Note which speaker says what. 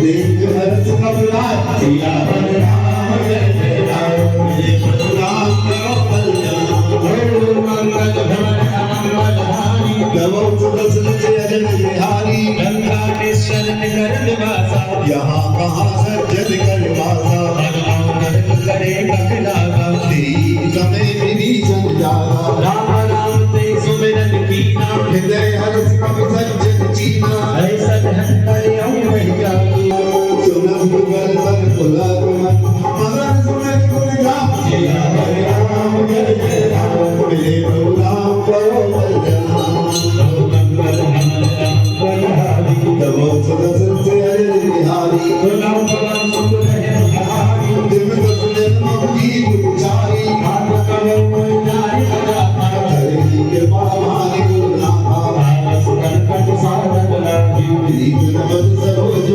Speaker 1: देख हर्ष घबराए सिया वर राम जय जय राम मेरे परशुराम करो कल्याण मंगल भवन मंगल हारी नवो सुदर्शन जय जय बिहारी गंगा के शरण कर निवासा यहाँ कहाँ सज्जन कर वासा करे बखलावा तेरी समय मेरी जन जागा राम राम ते सुमिरन कीना हृदय हर्ष कवि सज्जन चीना ऐसा धन करे मैया सुनम गुगल बन पुला गुमन मगन सुनन गुण गाम जिया हरे राम जय जय राम मेरे प्रभु राम करो कल्याण मंगल बलिहारी तवो सुदर्शन से हरे बिहारी राम भगवान सुंदर है बिहारी दिव्य दर्शन की गुरुचारी हाथ करो नारी सदा हरि के पावानी गुरु नाम सुकन कट साधन लागी दीन बद सरोज